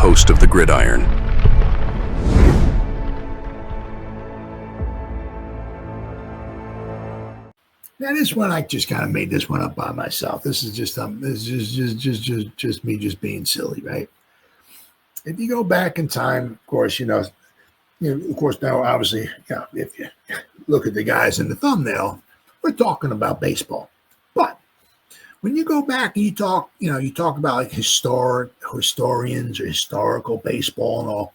host of the Gridiron. Now this one, I just kind of made this one up by myself. This is just me just being silly, right? If you go back in time, of course, of course now obviously, if you look at the guys in the thumbnail, we're talking about baseball. But when you go back and you talk about like historians or historical baseball and all.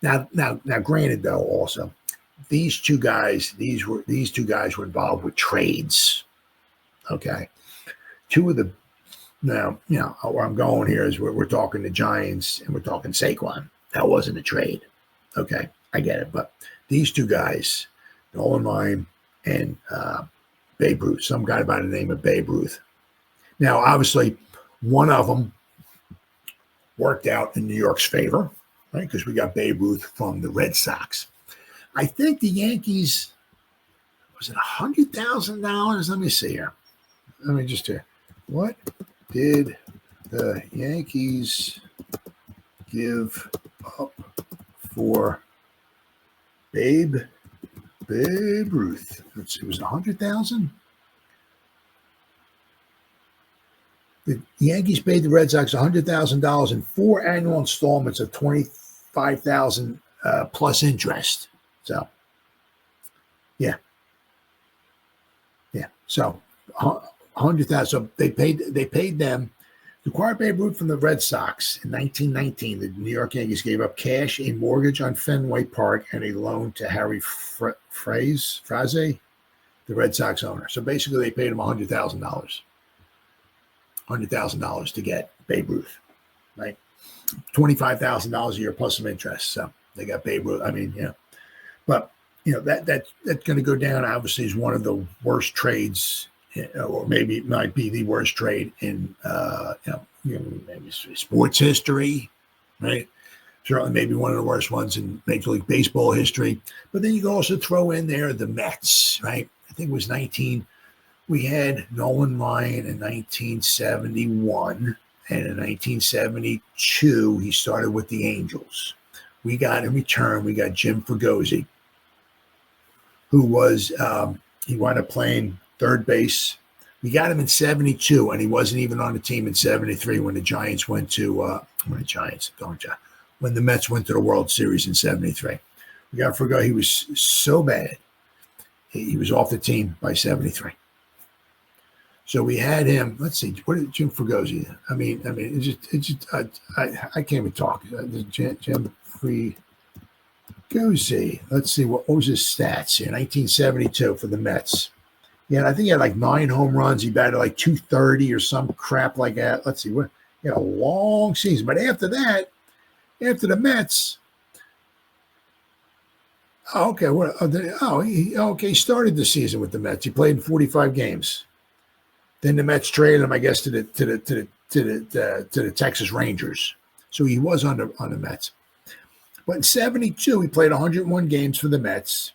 Now, granted though, also. These two guys were involved with trades. Okay. Where I'm going here is we're talking the Giants and we're talking Saquon. That wasn't a trade. Okay. I get it. But these two guys, Nolan Ryan and Babe Ruth, some guy by the name of Babe Ruth. Now, obviously, one of them worked out in New York's favor, right? Because we got Babe Ruth from the Red Sox. I think the Yankees, was it $100,000? Let me see here. Let me just hear. What did the Yankees give up for Babe Ruth? Let's see, was it $100,000? The Yankees paid the Red Sox $100,000 in 4 annual installments of $25,000 plus interest. So, yeah. So, 100,000. So they paid them to acquire Babe Ruth from the Red Sox in 1919. The New York Yankees gave up cash, a mortgage on Fenway Park, and a loan to Harry Frazee, the Red Sox owner. So basically, they paid him $100,000 to get Babe Ruth, right? $25,000 a year plus some interest. So they got Babe Ruth. I mean, but that's going to go down obviously as one of the worst trades, or maybe it might be the worst trade in maybe sports history, right? Certainly maybe one of the worst ones in Major League Baseball history. But then you can also throw in there the Mets, right? I think it was we had Nolan Ryan in 1971, and in 1972 he started with the Angels. We got in return, Jim Fregosi, who was, he wound up playing third base. We got him in 72, and he wasn't even on the team in 73 when the Giants went to, when the Mets went to the World Series in 73. We got Fregosi. He was so bad. He was off the team by 73. So we had him. Let's see. What did Jim Fregosi? I mean, I can't even talk. Jim Fregosi. Let's see. What was his stats here? 1972 for the Mets. Yeah, I think he had like 9 home runs. He batted like 230 or some crap like that. Let's see. He had a long season. But after that, after the Mets. Oh, okay. He started the season with the Mets. He played in 45 games. Then the Mets traded him, I guess, to the Texas Rangers. So he was on the Mets. But in 72, he played 101 games for the Mets.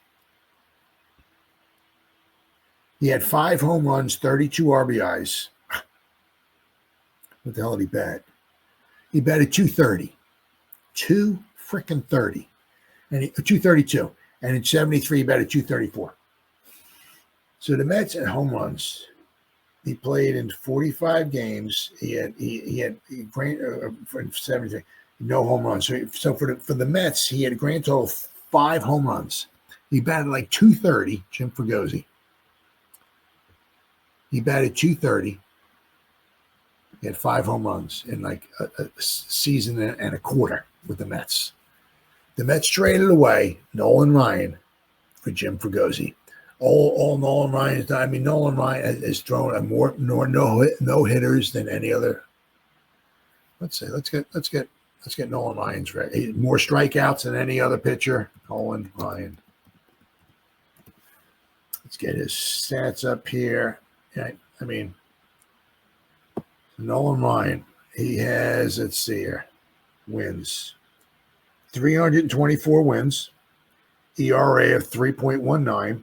He had 5 home runs, 32 RBIs. What the hell did he bat? He batted 230. 230. And 232. And in 73, he batted 234. So the Mets had home runs. He played in 45 games. He had for 73, no home runs. So for the Mets, he had a grand total of 5 home runs. He batted like 230. Jim Fregosi. He batted 230. He had 5 home runs in like a season and a quarter with the Mets. The Mets traded away Nolan Ryan for Jim Fregosi. All Nolan Ryan has done. I mean, Nolan Ryan has thrown more no hitters than any other. Let's get Nolan Ryan's record. More strikeouts than any other pitcher. Nolan Ryan. Let's get his stats up here. Yeah, I mean, Nolan Ryan. He has, let's see here, wins. 324 wins. ERA of 3.19.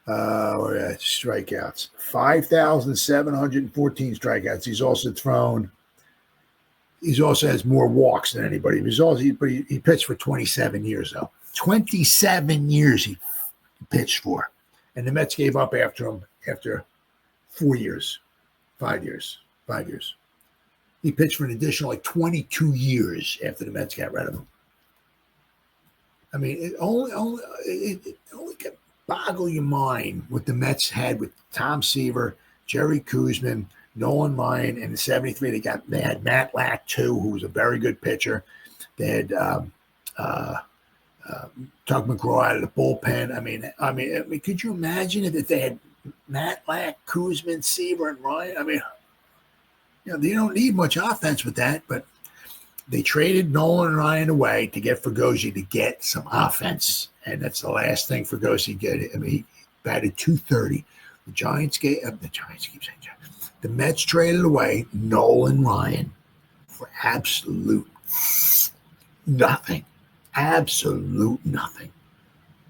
Strikeouts, 5,714 strikeouts. He's also thrown He's also has more walks than anybody. He pitched for 27 years though. 27 years he pitched for, and the Mets gave up after him after 4 years, 5 years, 5 years. He pitched for an additional 22 years after the Mets got rid of him. I mean, it only can boggle your mind what the Mets had with Tom Seaver, Jerry Koosman, Nolan Ryan, and in '73 they had Matt Lack too, who was a very good pitcher. They had Tug McGraw out of the bullpen. I mean, could you imagine if they had Matt Lack, Koosman, Seaver, and Ryan? I mean, they don't need much offense with that, but they traded Nolan Ryan away to get Fregosi to get some offense, and that's the last thing Fregosi get. I mean, he batted .230. The Giants keep saying the Mets traded away Nolan Ryan for absolute nothing. Absolute nothing.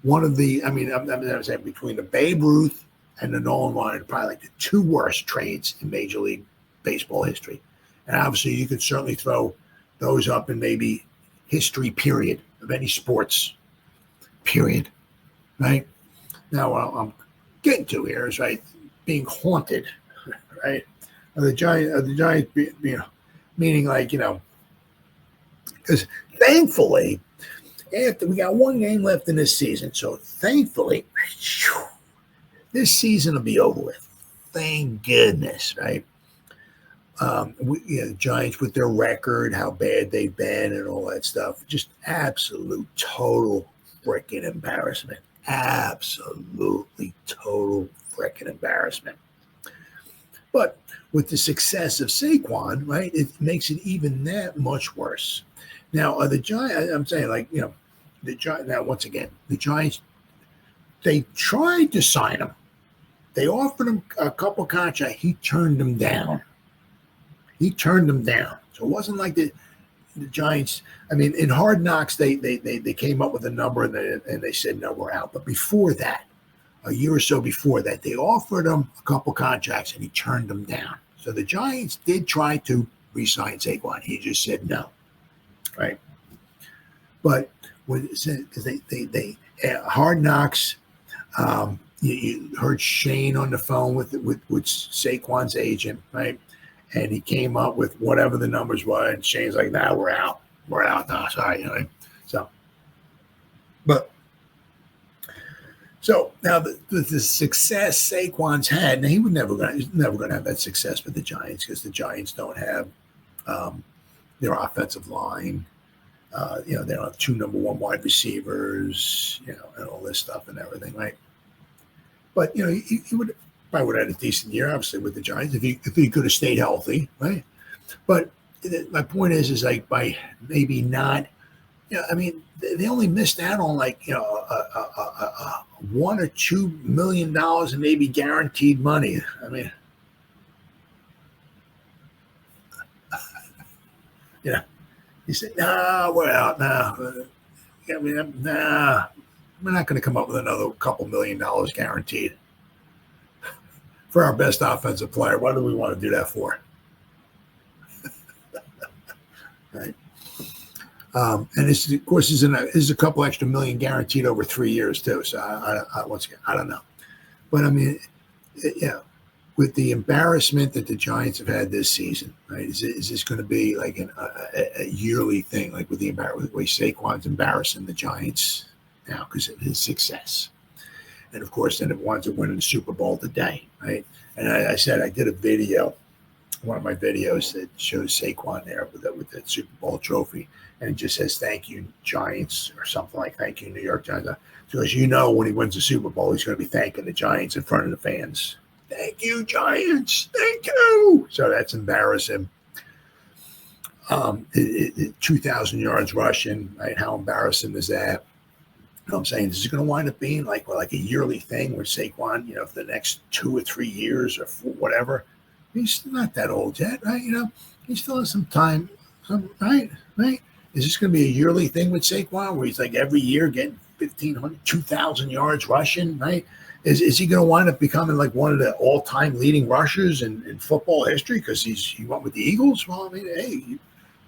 One of the, I'm saying between the Babe Ruth and the Nolan Ryan, probably the two worst trades in Major League Baseball history. And obviously, you could certainly throw those up in maybe history period of any sports period, right? Now, what I'm getting to here is being haunted, right? The Giants, meaning because thankfully, after we got one game left in this season, so thankfully, this season will be over with. Thank goodness, right? The Giants with their record, how bad they've been, and all that stuff, just absolute total freaking embarrassment. Absolutely total freaking embarrassment. But with the success of Saquon, right, it makes it even that much worse. Now, the Giants, I'm saying, the Giants. Now, once again, the Giants, they tried to sign him. They offered him a couple contracts. He turned them down. So it wasn't like the Giants. I mean, in Hard Knocks, they came up with a number and they said, no, we're out. But before that, a year or so before that, they offered him a couple contracts and he turned them down. So the Giants did try to re-sign Saquon. He just said no, right? But because they Hard Knocks, you heard Shane on the phone with Saquon's agent, right? And he came up with whatever the numbers were, and Shane's like, "Nah, we're out. We're out now. Sorry, So now the success Saquon's had, now he's never gonna have that success with the Giants because the Giants don't have their offensive line. They don't have two number one wide receivers, and all this stuff and everything, right? But he would have had a decent year, obviously, with the Giants if he could have stayed healthy, right? But my point is by maybe not. They only missed out on $1 or $2 million in maybe guaranteed money. I mean, he said, "No, we're out now. Nah, we're not going to come up with another couple $1 million guaranteed for our best offensive player. What do we want to do that for?" Right. And this, of course, is a couple extra million guaranteed over 3 years too. So once again, I don't know, but with the embarrassment that the Giants have had this season, right? Is this going to be like a yearly thing, like with the way Saquon's embarrassing the Giants now because of his success, and of course, then it winds up winning the Super Bowl today, right? And I said I did a video, one of my videos that shows Saquon there with that Super Bowl trophy. And it just says, "Thank you, Giants," or something like "Thank you, New York Giants." So as you know, when he wins the Super Bowl, he's going to be thanking the Giants in front of the fans. "Thank you, Giants. Thank you." So that's embarrassing. 2,000 yards rushing, right? How embarrassing is that? You know what I'm saying? This is going to wind up being like a yearly thing where Saquon, for the next 2 or 3 years or whatever. He's not that old yet, right? He still has some time, right? Is this going to be a yearly thing with Saquon where he's like every year getting 1,500, 2,000 yards rushing, right? Is he going to wind up becoming like one of the all-time leading rushers in football history because he went with the Eagles? Well, hey,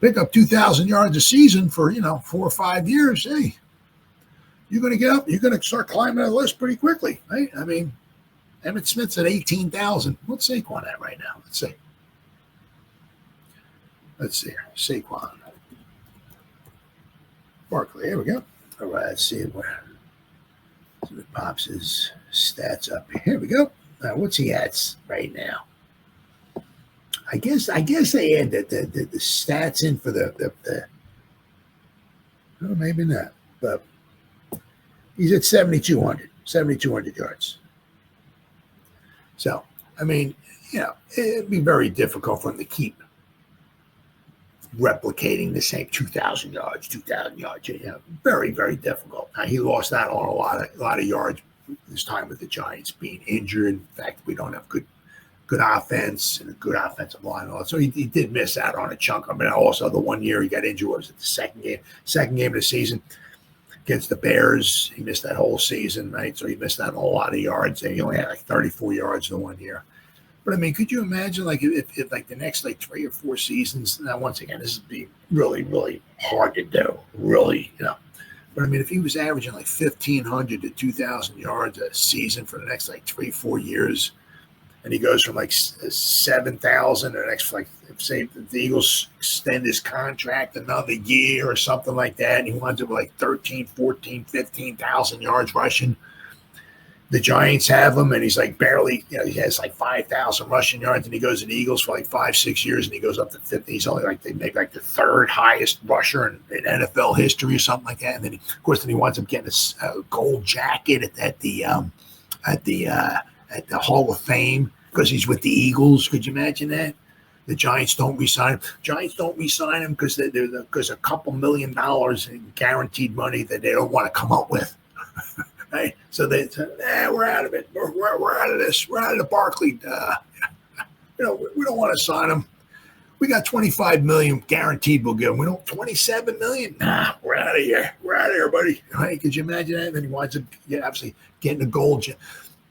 pick up 2,000 yards a season for 4 or 5 years. Hey, you're going to get up. You're going to start climbing the list pretty quickly, right? I mean, Emmitt Smith's at 18,000. What's Saquon at right now? Let's see. Let's see here. Saquon Barkley. Here we go. All right. Let's see where it pops his stats up. Here we go. What's he at right now? I guess they add the stats in for the oh, maybe not, but he's at 7,200 yards. So, I mean, it'd be very difficult for him to keep replicating the same 2,000 yards. Very, very difficult. Now, he lost out on a lot of yards this time with the Giants being injured. In fact, we don't have good offense and a good offensive line. So he did miss out on a chunk. I mean, also the 1 year he got injured was at the second game of the season against the Bears. He missed that whole season, right? So he missed out on a lot of yards. And he only had like 34 yards in 1 year. But I mean, could you imagine like if like the next like 3 or 4 seasons? Now, once again, this would be really, really hard to do. Really, But I mean, if he was averaging like 1,500 to 2,000 yards a season for the next like 3, 4 years, and he goes from like 7,000 the next, like, say the Eagles extend his contract another year or something like that, and he winds up with like 13, 14, 15,000 yards rushing. The Giants have him, and he's like barely, he has like 5,000 rushing yards, and he goes to the Eagles for like 5, 6 years, and he goes up to 50. He's only like, they make like the 3rd highest rusher in NFL history or something like that. And then, of course, he winds up getting a gold jacket at the Hall of Fame because he's with the Eagles. Could you imagine that? The Giants don't re-sign him. Giants don't re-sign him because because a couple $1 million in guaranteed money that they don't want to come up with. Right? So they said, we're out of it. We're out of this. We're out of the Barkley. We don't want to sign him. We got $25 million guaranteed. We'll give him. We don't $27 million. Nah, we're out of here. We're out of here, buddy. Right? Could you imagine that? And then he winds up obviously getting a gold jacket.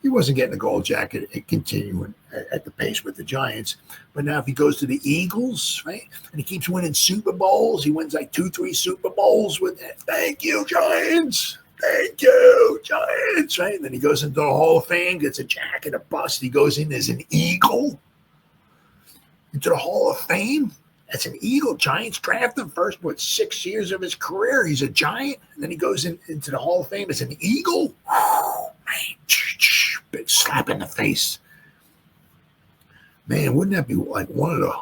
He wasn't getting a gold jacket and continuing at the pace with the Giants. But now if he goes to the Eagles, right, and he keeps winning Super Bowls, he wins like 2, 3 Super Bowls with that. Thank you, Giants. Thank you, Giants, right? And then he goes into the Hall of Fame, gets a jacket, a bust. He goes in as an Eagle into the Hall of Fame. That's an Eagle. Giants draft him first, 6 years of his career. He's a Giant. And then he goes into the Hall of Fame as an Eagle. Oh, man. Big slap in the face. Man, wouldn't that be like one of the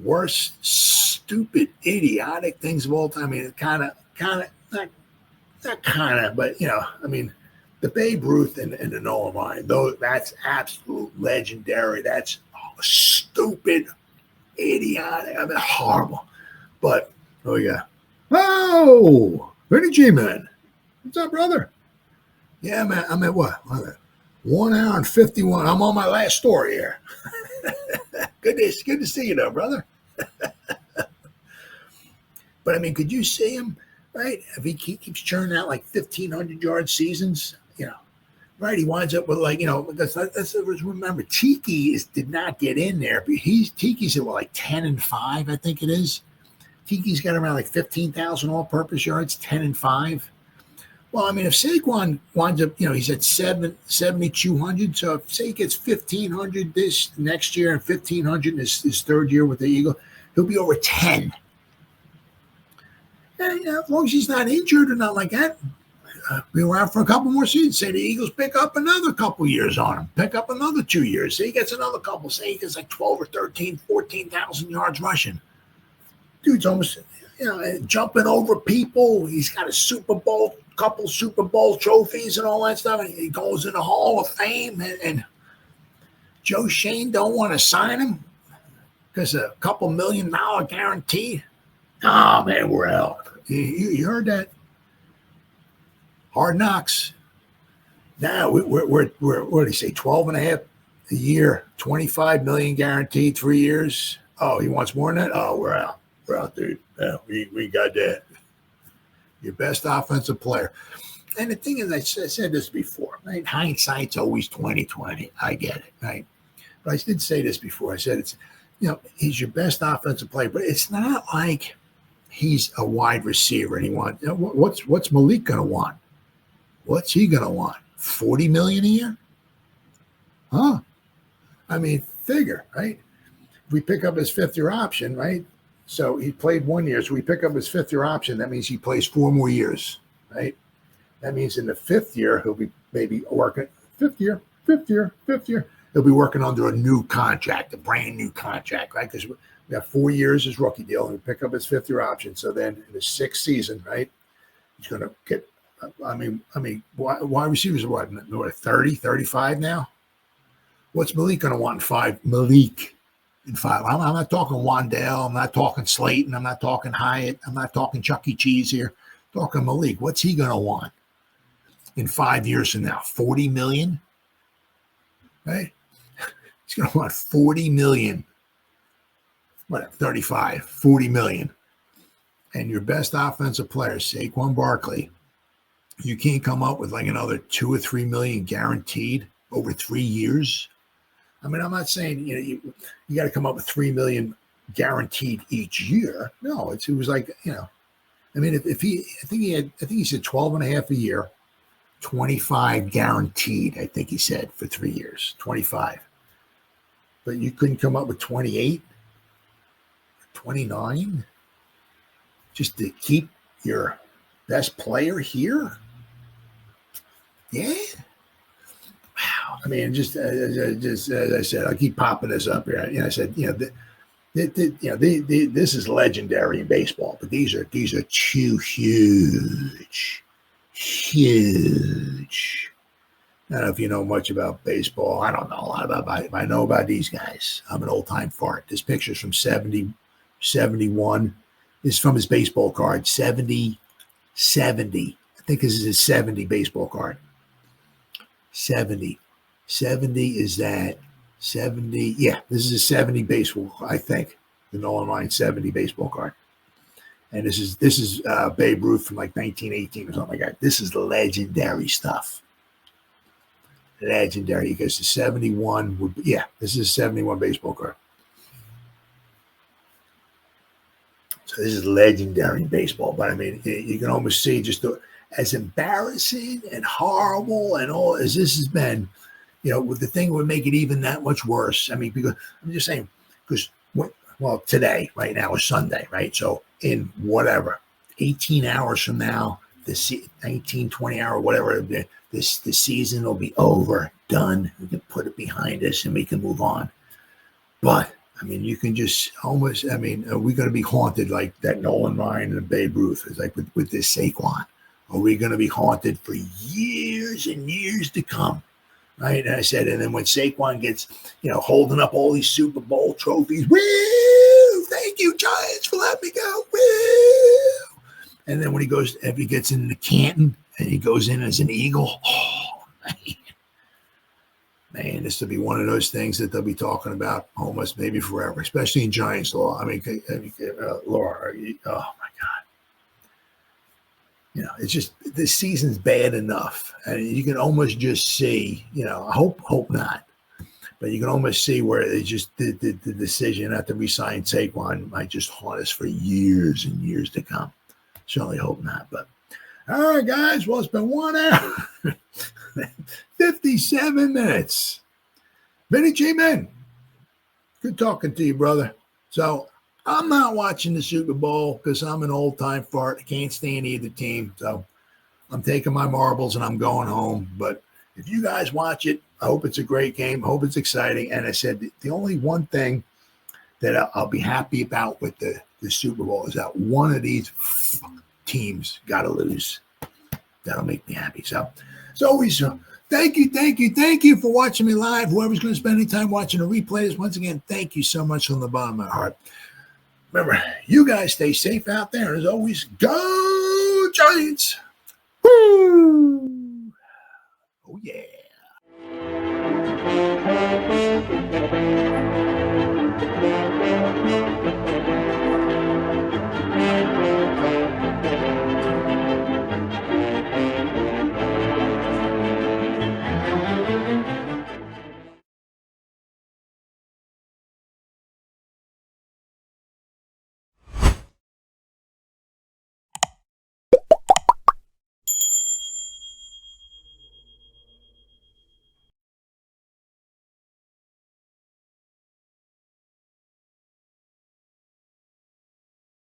worst, stupid, idiotic things of all time? I mean, it kind of, not kind of, but, I mean, the Babe Ruth and the Nolan Ryan, though, that's absolute legendary. That's stupid, idiotic. I mean, horrible. But, oh, yeah. Oh, Vinny G, man. What's up, brother? Yeah, man, I'm at what? 1 hour and 51. I'm on my last story here. Good to see you, though, brother. But, I mean, could you see him? Right, if he keeps churning out like 1,500-yard seasons, right, he winds up with because let's remember Tiki did not get in there, but Tiki's at like 10-5, I think it is. Tiki's got around like 15,000 all-purpose yards, 10-5. Well, I mean, if Saquon winds up, he's at 7,200. So if say he gets 1,500 this next year and 1,500 in his 3rd year with the Eagle, he'll be over 10. As long as he's not injured or not like that, be around for a couple more seasons. Say the Eagles pick up another couple years on him, pick up another 2 years. Say he gets another couple. Say he gets like 12 or 13, 14,000 yards rushing. Dude's almost, jumping over people. He's got a couple Super Bowl trophies and all that stuff. And he goes in the Hall of Fame. And Joe Shane don't want to sign him because a couple $1 million guarantee. Oh, man, we're out. You heard that? Hard knocks. Now we're what do you say? 12.5 a year, 25 million guaranteed, 3 years. Oh, he wants more than that. Oh, we're out. We're out, dude. Yeah, we got that. Your best offensive player. And the thing is, I said this before. Right? Hindsight's always 20/20. I get it, right? But I did say this before. I said he's your best offensive player, but it's not like he's a wide receiver and he wants. What's Malik going to want? What's he going to want? $40 million a year? Huh? I mean, figure, right? If we pick up his fifth-year option, right? So he played 1 year. So we pick up his fifth-year option. That means he plays 4 more years, right? That means in the 5th year, he'll be maybe working fifth year. He'll be working under a new contract, a brand new contract, right? Because we have 4 years his rookie deal, and we pick up his 5th-year option. So then in the 6th season, right, he's going to get. I mean, wide receivers are what 30, 35 now. What's Malik going to want in 5? Malik in 5. I'm not talking Wandale. I'm not talking Slayton. I'm not talking Hyatt. I'm not talking Chuck E. Cheese here. I'm talking Malik. What's he going to want in 5 years from now? $40 million, right? He's going to want $40 million. What? 35, $40 million. And your best offensive player, Saquon Barkley, you can't come up with like another 2 or 3 million guaranteed over 3 years. I mean, I'm not saying you got to come up with 3 million guaranteed each year. No, it was like I mean, I think he said 12 and a half a year, 25 guaranteed. I think he said for 3 years, 25. But you couldn't come up with 28, 29, just to keep your best player here. Yeah. Wow. I mean, just as I said, I keep popping this up here. I said, this is legendary in baseball, but these are too huge. I don't know if you know much about baseball. I don't know a lot about it. I know about these guys. I'm an old time fart. This picture's from 70, 71. This is from his baseball card. 70. I think this is his 70 baseball card. 70 is that 70? Yeah, this is a 70 baseball. I think the Nolan Ryan 70 baseball card, and this is Babe Ruth from like 1918 or something like that. This is legendary stuff. Legendary because the 71 would be, this is a 71 baseball card. So this is legendary in baseball, but I mean, you can almost see just as embarrassing and horrible and all as this has been, with the thing would make it even that much worse. I mean, because I'm just saying, because today, right now is Sunday, right? So in 18 hours from now, the 19, 20 hour, whatever, the season will be over, done. We can put it behind us and we can move on. But I mean, you can just almost, are we going to be haunted like that Nolan Ryan and Babe Ruth? It's like with this Saquon. Are we going to be haunted for years and years to come? Right? And I said, and then when Saquon gets, holding up all these Super Bowl trophies, woo! Thank you, Giants, for letting me go. Woo! And then when if he gets into Canton and he goes in as an Eagle, oh, man, this will be one of those things that they'll be talking about almost maybe forever, especially in Giants law. Laura, oh my God. It's just this season's bad enough, and you can almost just see. I hope not, but you can almost see where they just did the decision not to re-sign Saquon might just haunt us for years and years to come. Certainly hope not. But all right, guys. Well, it's been 1 hour, 57 minutes. Vinny G. Man, good talking to you, brother. So I'm not watching the Super Bowl because I'm an old-time fart. I can't stand either team. So I'm taking my marbles and I'm going home. But if you guys watch it, I hope it's a great game. I hope it's exciting. And I said the only one thing that I'll be happy about with the Super Bowl is that one of these teams got to lose. That'll make me happy. So it's always thank you for watching me live. Whoever's going to spend any time watching the replays, once again, thank you so much from the bottom of my heart. Remember, you guys stay safe out there. As always, go Giants! Woo! Oh, yeah.